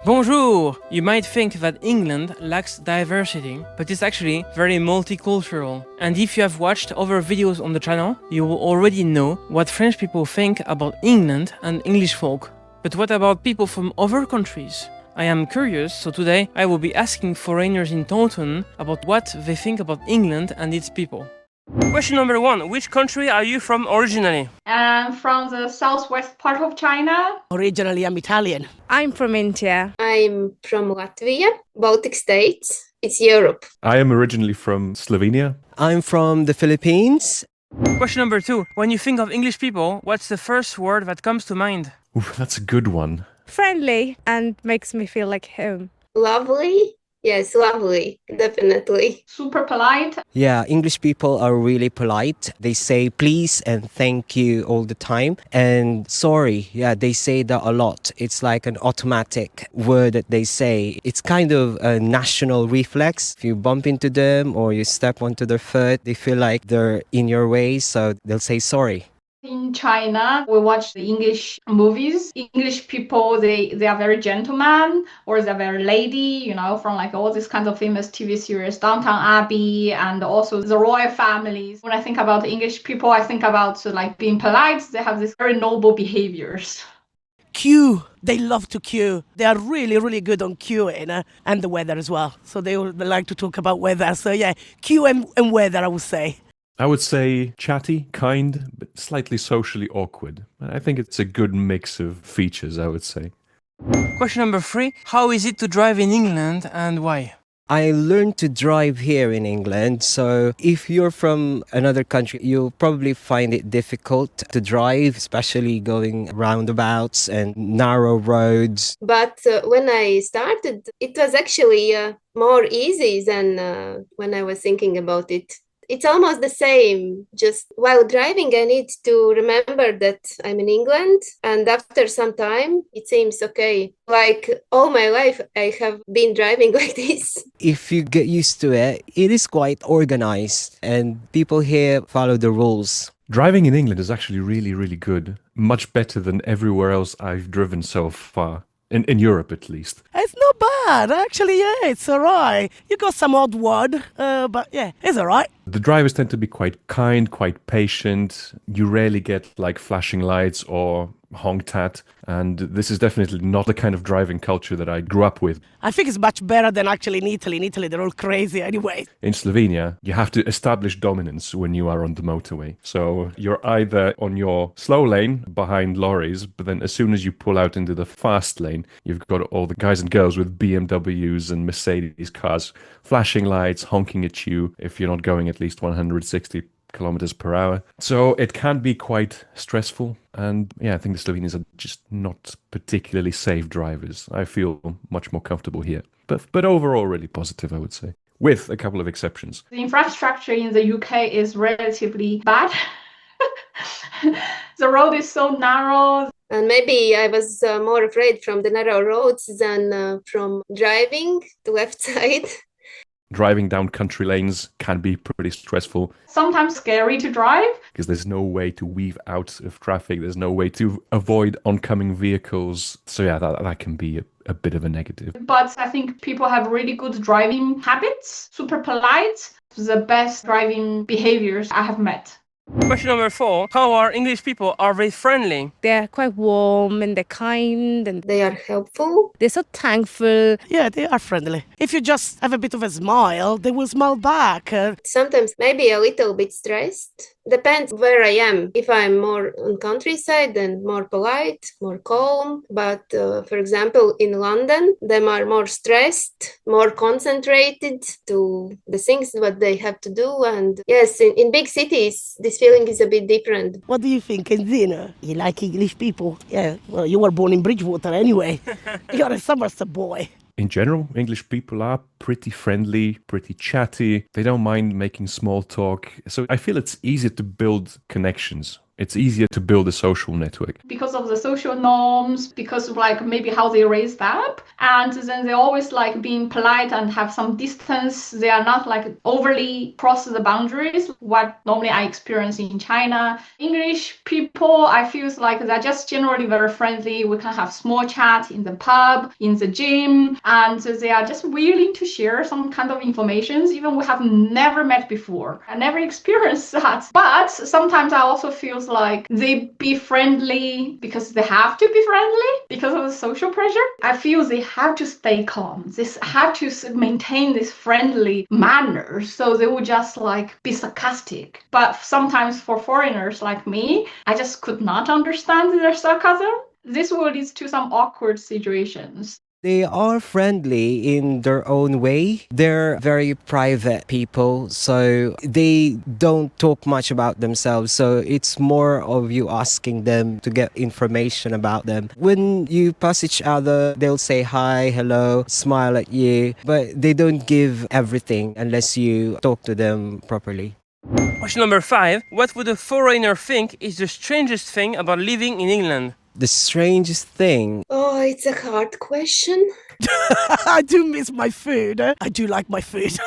Bonjour! You might think that England lacks diversity, but it's actually very multicultural. And if you have watched other videos on the channel, you will already know what French people think about England and English folk. But what about people from other countries? I am curious, so today I will be asking foreigners in Taunton about what they think about England and its people. Question number 1. Which country are you from originally? I'm from the southwest part of China. Originally, I'm Italian. I'm from India. I'm from Latvia, Baltic states. It's Europe. I am originally from Slovenia. I'm from the Philippines. Question number 2. When you think of English people, what's the first word that comes to mind? Ooh, that's a good one. Friendly and makes me feel like home. Lovely. Yes, lovely. Definitely. Super polite. Yeah, English people are really polite. They say please and thank you all the time. And sorry, yeah, they say that a lot. It's like an automatic word that they say. It's kind of a national reflex. If you bump into them or you step onto their foot, they feel like they're in your way, so they'll say sorry. In China, we watch the English movies. English people, they are very gentlemen, or they're very lady, from like all these kinds of famous TV series, Downton Abbey, and also the royal families. When I think about English people, I think about like being polite. They have these very noble behaviors. Queue. They love to queue. They are really, really good on queuing and the weather as well. So they like to talk about weather. So yeah, queue and weather, I would say. I would say chatty, kind, but slightly socially awkward. I think it's a good mix of features, I would say. Question number 3. How is it to drive in England and why? I learned to drive here in England, so if you're from another country, you'll probably find it difficult to drive, especially going roundabouts and narrow roads. But when I started, it was actually more easy than when I was thinking about it. It's almost the same. Just while driving, I need to remember that I'm in England. And after some time, it seems okay. Like all my life, I have been driving like this. If you get used to it, it is quite organized and people here follow the rules. Driving in England is actually really, really good. Much better than everywhere else I've driven so far. In Europe, at least. It's not bad, actually. Yeah, it's all right. You got some odd word, but yeah, it's all right. The drivers tend to be quite kind, quite patient. You rarely get like flashing lights or honked at. And this is definitely not the kind of driving culture that I grew up with. I think it's much better than actually in Italy. In Italy, they're all crazy anyway. In Slovenia, you have to establish dominance when you are on the motorway. So you're either on your slow lane behind lorries, but then as soon as you pull out into the fast lane, you've got all the guys and girls with BMWs and Mercedes cars flashing lights, honking at you if you're not going at least 160 kilometers per hour. So it can be quite stressful. And yeah, I think the Slovenians are just not particularly safe drivers. I feel much more comfortable here. But overall, really positive, I would say, with a couple of exceptions. The infrastructure in the UK is relatively bad. The road is so narrow. And maybe I was more afraid from the narrow roads than from driving the left side. Driving down country lanes can be pretty stressful. Sometimes scary to drive. Because there's no way to weave out of traffic. There's no way to avoid oncoming vehicles. So yeah, that can be a bit of a negative. But I think people have really good driving habits, super polite, the best driving behaviors I have met. Question number 4. How are English people? Are they friendly? They're quite warm and they're kind and They are helpful. they're so thankful. Yeah, they are friendly. If you just have a bit of a smile, they will smile back. Sometimes maybe a little bit stressed. Depends where I am. If I'm more on countryside, then more polite, more calm. But for example, in London, them are more stressed, more concentrated to the things what they have to do. And yes, in big cities, this feeling is a bit different. What do you think, Enzina? You like English people? Yeah, well, you were born in Bridgewater anyway. You're a Somerset boy. In general, English people are pretty friendly, pretty chatty. They don't mind making small talk. So I feel it's easier to build connections It's easier to build a social network. Because of the social norms, because of like maybe how they raised up, and then they always like being polite and have some distance. They are not like overly cross the boundaries, what normally I experience in China. English people, I feel like they're just generally very friendly. We can have small chat in the pub, in the gym, and they are just willing to share some kind of information, even we have never met before. I never experienced that. But sometimes I also feel like they be friendly because they have to be friendly because of the social pressure. I feel they have to stay calm. They have to maintain this friendly manner. So they would just like be sarcastic. But sometimes for foreigners like me, I just could not understand their sarcasm. This will lead to some awkward situations. They are friendly in their own way. They're very private people, so they don't talk much about themselves. So it's more of you asking them to get information about them. When you pass each other, they'll say hi, hello, smile at you, but they don't give everything unless you talk to them properly. Question number 5. What would a foreigner think is the strangest thing about living in England? The strangest thing. Oh, it's a hard question. I do miss my food. I do like my food,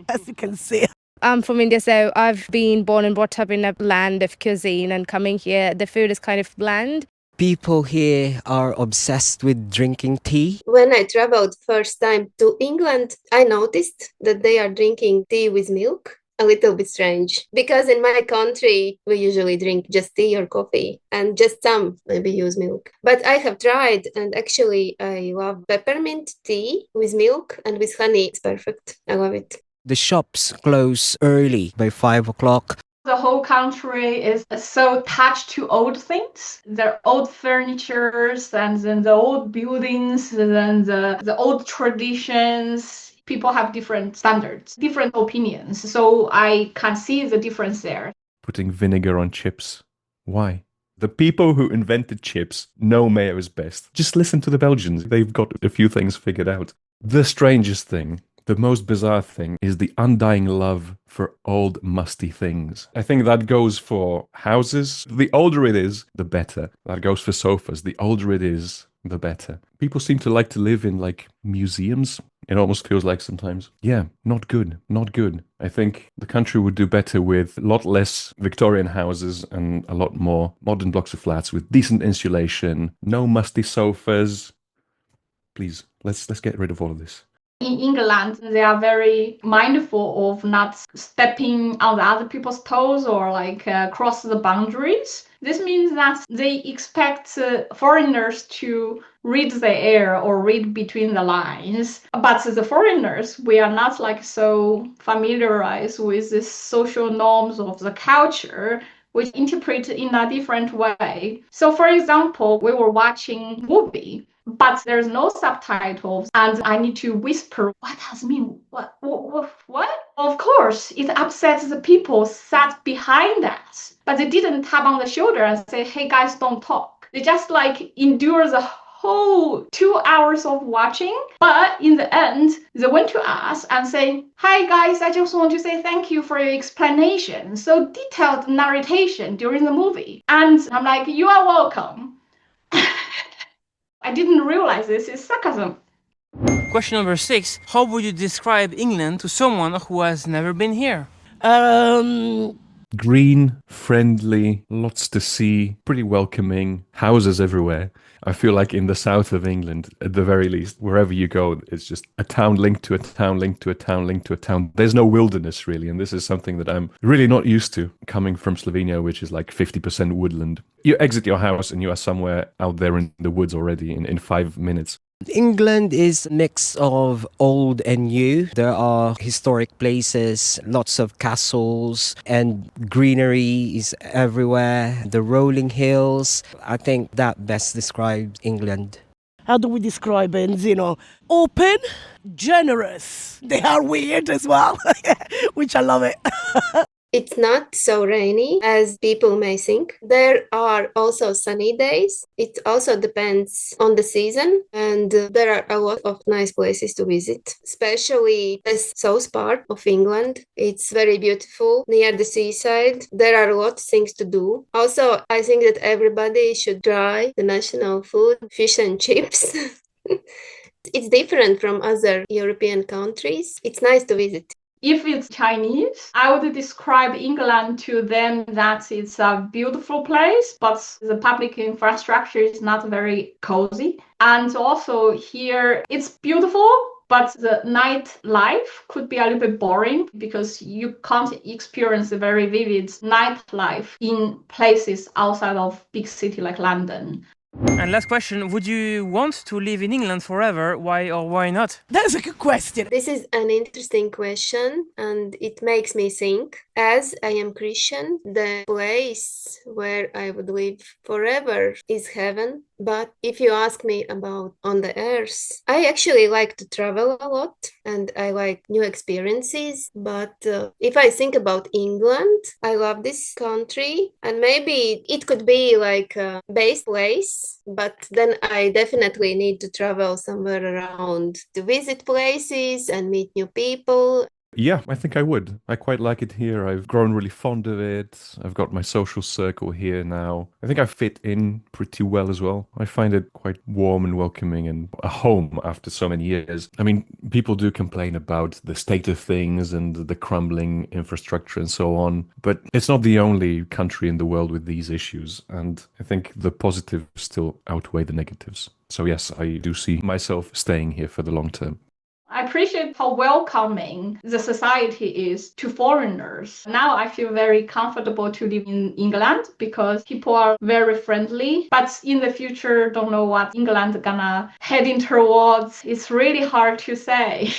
as you can see. I'm from India, so I've been born and brought up in a land of cuisine, and coming here, the food is kind of bland. People here are obsessed with drinking tea. When I traveled first time to England, I noticed that they are drinking tea with milk. A little bit strange, because in my country we usually drink just tea or coffee, and just some maybe use milk. But I have tried, and actually I love peppermint tea with milk and with honey. It's perfect. I love it. The shops close early by 5 o'clock. The whole country is so attached to old things. Their old furnitures and then the old buildings and then the old traditions. People have different standards, different opinions. So I can see the difference there. Putting vinegar on chips. Why? The people who invented chips know mayo is best. Just listen to the Belgians. They've got a few things figured out. The strangest thing, the most bizarre thing, is the undying love for old musty things. I think that goes for houses. The older it is, the better. That goes for sofas. The older it is, the better. People seem to like to live in like museums. It almost feels like sometimes. Yeah, not good, not good. I think the country would do better with a lot less Victorian houses and a lot more modern blocks of flats with decent insulation, no musty sofas. Please, let's get rid of all of this. In England, they are very mindful of not stepping on the other people's toes or like cross the boundaries. This means that they expect foreigners to read the air or read between the lines. But the foreigners, we are not like so familiarized with the social norms of the culture, which interpret in a different way. So for example, we were watching movie, but there's no subtitles and I need to whisper, what does it mean? What? Of course, it upsets the people sat behind us, but they didn't tap on the shoulder and say, hey guys, don't talk. They just like endure the whole 2 hours of watching, but in the end, they went to us and say, hi guys, I just want to say thank you for your explanation. So detailed narration during the movie. And I'm like, you are welcome. I didn't realize this is sarcasm. Question number 6. How would you describe England to someone who has never been here? Green, friendly, lots to see, pretty welcoming, houses everywhere. I feel like in the south of England, at the very least, wherever you go, it's just a town linked to a town, linked to a town, linked to a town. There's no wilderness, really, and this is something that I'm really not used to, coming from Slovenia, which is like 50% woodland. You exit your house and you are somewhere out there in the woods already in 5 minutes. England is a mix of old and new. There are historic places, lots of castles, and greenery is everywhere. The rolling hills. I think that best describes England. How do we describe it? Open, generous. They are weird as well, which I love it. It's not so rainy as people may think. There are also sunny days. It also depends on the season, and there are a lot of nice places to visit, especially the south part of England. It's very beautiful near the seaside. There are a lot of things to do. Also, I think that everybody should try the national food, fish and chips. It's different from other European countries. It's nice to visit. If it's Chinese, I would describe England to them that it's a beautiful place, but the public infrastructure is not very cozy. And also here, it's beautiful, but the nightlife could be a little bit boring because you can't experience a very vivid nightlife in places outside of big city like London. And last question, would you want to live in England forever? Why or why not? That's a good question. This is an interesting question, and it makes me think. As I am Christian, the place where I would live forever is heaven. But if you ask me about on the earth, I actually like to travel a lot and I like new experiences. But if I think about England, I love this country and maybe it could be like a base place. But then I definitely need to travel somewhere around to visit places and meet new people. Yeah, I think I would. I quite like it here. I've grown really fond of it. I've got my social circle here now. I think I fit in pretty well as well. I find it quite warm and welcoming and a home after so many years. I mean, people do complain about the state of things and the crumbling infrastructure and so on, but it's not the only country in the world with these issues. And I think the positives still outweigh the negatives. So yes, I do see myself staying here for the long term. I appreciate how welcoming the society is to foreigners. Now I feel very comfortable to live in England because people are very friendly. But in the future, don't know what England gonna heading towards. It's really hard to say.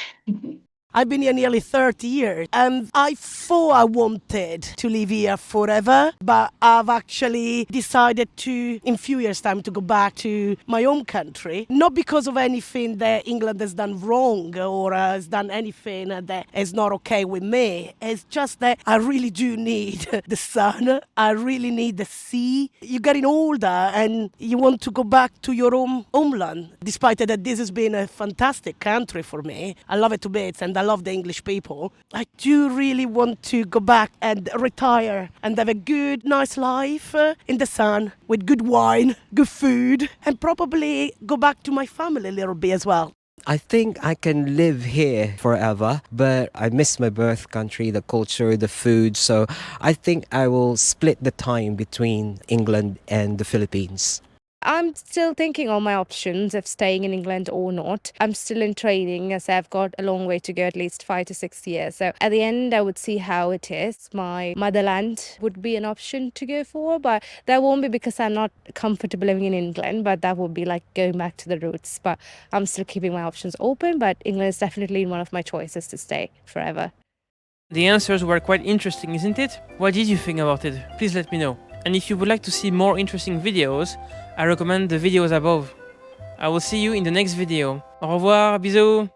I've been here nearly 30 years and I thought I wanted to live here forever, but I've actually decided to, in few years' time, to go back to my home country. Not because of anything that England has done wrong or has done anything that is not okay with me. It's just that I really do need the sun. I really need the sea. You're getting older and you want to go back to your homeland. Despite that this has been a fantastic country for me. I love it to bits and I love the English people. I do really want to go back and retire and have a good, nice life in the sun with good wine, good food, and probably go back to my family a little bit as well. I think I can live here forever, but I miss my birth country, the culture, the food. So I think I will split the time between England and the Philippines. I'm still thinking on my options of staying in England or not. I'm still in training as I've got a long way to go, at least 5 to 6 years. So at the end, I would see how it is. My motherland would be an option to go for, but that won't be because I'm not comfortable living in England, but that would be like going back to the roots. But I'm still keeping my options open, but England is definitely one of my choices to stay forever. The answers were quite interesting, isn't it? What did you think about it? Please let me know. And if you would like to see more interesting videos, I recommend the videos above. I will see you in the next video. Au revoir, bisous!